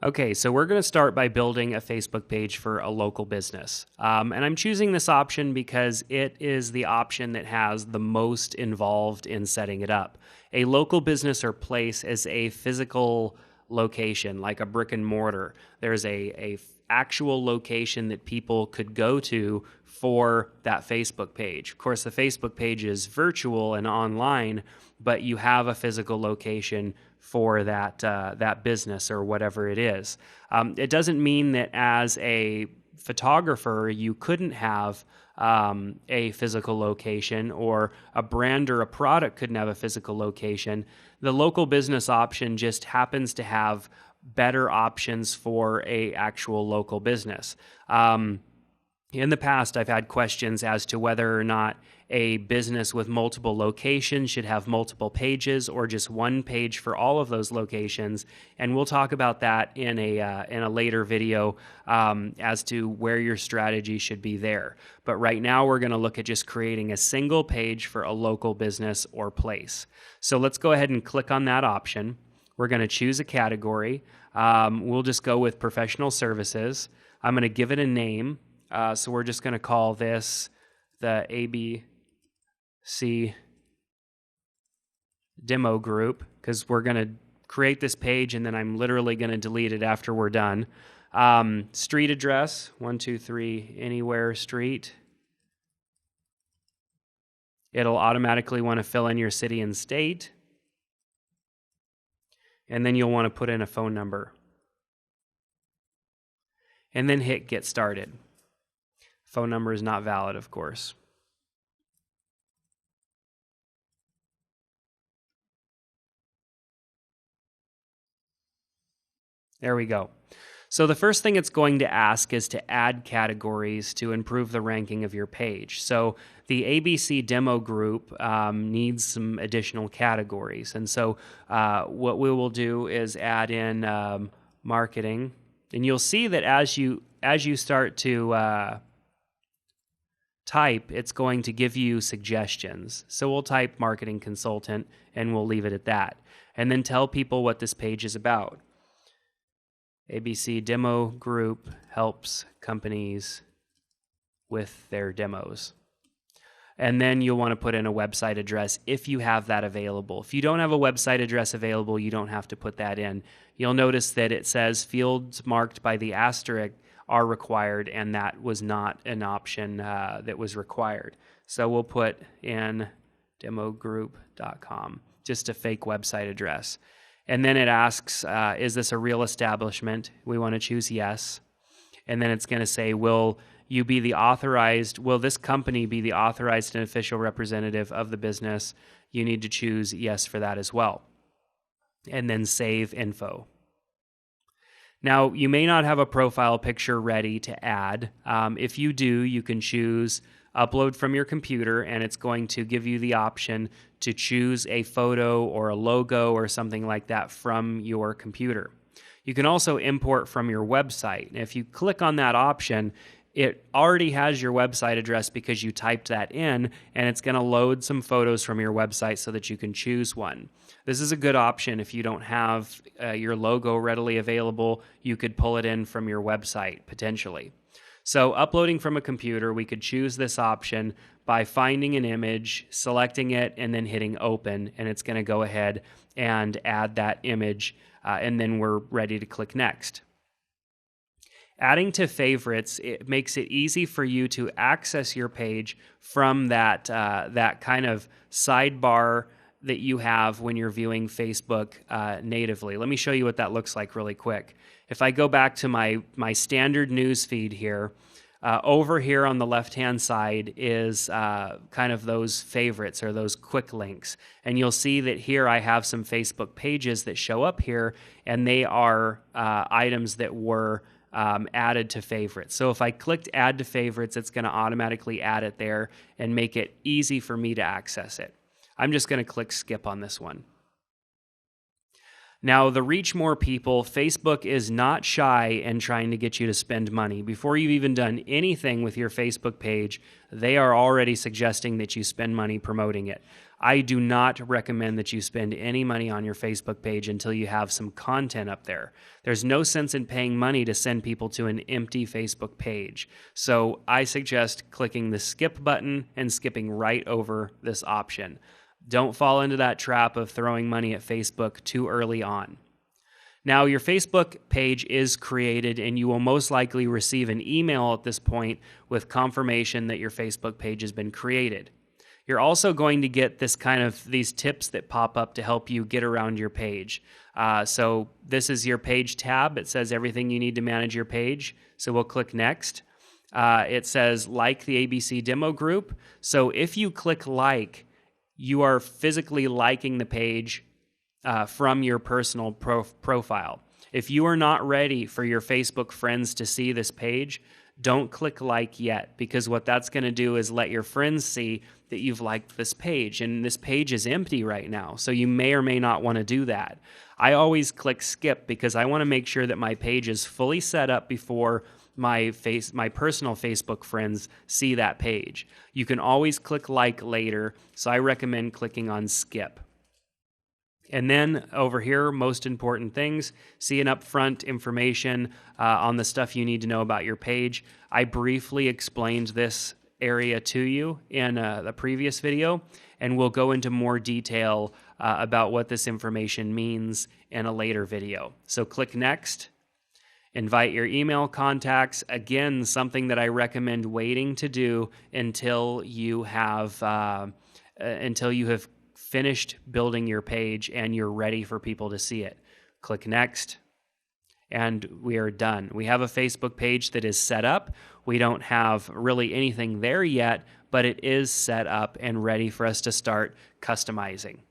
Okay, so we're going to start by building a Facebook page for a local business. And I'm choosing this option because it is the option that has the most involved in setting it up. A local business or place is a physical location, like a brick and mortar. There's a actual location that people could go to for that Facebook page. Of course, the Facebook page is virtual and online, but you have a physical location for that business or whatever it is. It doesn't mean that as a photographer you couldn't have a physical location, or a brand or a product couldn't have a physical location. The local business option just happens to have better options for a actual local business. In the past, I've had questions as to whether or not a business with multiple locations should have multiple pages or just one page for all of those locations, and we'll talk about that in a later video as to where your strategy should be there. But right now, we're going to look at just creating a single page for a local business or place. So let's go ahead and click on that option. We're going to choose a category. We'll just go with professional services. I'm going to give it a name. So we're just going to call this the ABC demo group, because we're going to create this page and then I'm literally going to delete it after we're done. Street address, 123 Anywhere Street. It'll automatically want to fill in your city and state. And then you'll want to put in a phone number. And then hit Get Started. Phone number is not valid, of course. There we go. So the first thing it's going to ask is to add categories to improve the ranking of your page. So the ABC demo group needs some additional categories. And so what we will do is add in marketing. And you'll see that as you start to type, it's going to give you suggestions. So we'll type marketing consultant and we'll leave it at that. And then tell people what this page is about. ABC Demo Group helps companies with their demos. And then you'll want to put in a website address if you have that available. If you don't have a website address available, you don't have to put that in. You'll notice that it says fields marked by the asterisk are required, and that was not an option that was required. So we'll put in demogroup.com, just a fake website address. And then it asks, is this a real establishment? We want to choose yes. And then it's going to say, will this company be the authorized and official representative of the business? You need to choose yes for that as well. And then save info. Now, you may not have a profile picture ready to add. If you do, you can choose upload from your computer, and it's going to give you the option to choose a photo or a logo or something like that from your computer. You can also import from your website. And if you click on that option, it already has your website address because you typed that in, and it's going to load some photos from your website so that you can choose one. This is a good option if you don't have your logo readily available. You could pull it in from your website, potentially. So uploading from a computer, we could choose this option by finding an image, selecting it, and then hitting open, and it's going to go ahead and add that image, and then we're ready to click next. Adding to favorites, it makes it easy for you to access your page from that kind of sidebar that you have when you're viewing Facebook natively. Let me show you what that looks like really quick. If I go back to my standard news feed here, over here on the left-hand side is kind of those favorites or those quick links. And you'll see that here I have some Facebook pages that show up here, and they are items that were added to favorites. So if I clicked add to favorites, it's going to automatically add it there and make it easy for me to access it. I'm just going to click skip on this one. Now, the reach more people, Facebook is not shy in trying to get you to spend money. Before you've even done anything with your Facebook page, they are already suggesting that you spend money promoting it. I do not recommend that you spend any money on your Facebook page until you have some content up there. There's no sense in paying money to send people to an empty Facebook page. So I suggest clicking the skip button and skipping right over this option. Don't fall into that trap of throwing money at Facebook too early on. Now, your Facebook page is created, and you will most likely receive an email at this point with confirmation that your Facebook page has been created. You're also going to get these tips that pop up to help you get around your page. So this is your page tab. It says everything you need to manage your page. So we'll click next. It says like the ABC demo group. So if you click like, you are physically liking the page from your personal profile. If you are not ready for your Facebook friends to see this page, don't click like yet, because what that's going to do is let your friends see that you've liked this page, and this page is empty right now, so you may or may not want to do that. I always click skip because I want to make sure that my page is fully set up before my personal Facebook friends see that page. You can always click like later, so I recommend clicking on skip. And then over here, most important things, see an upfront information on the stuff you need to know about your page. I briefly explained this area to you in the previous video, and we'll go into more detail about what this information means in a later video. So click next. Invite your email contacts. Again, something that I recommend waiting to do until you have finished building your page and you're ready for people to see it. Click next, and we are done. We have a Facebook page that is set up. We don't have really anything there yet, but it is set up and ready for us to start customizing.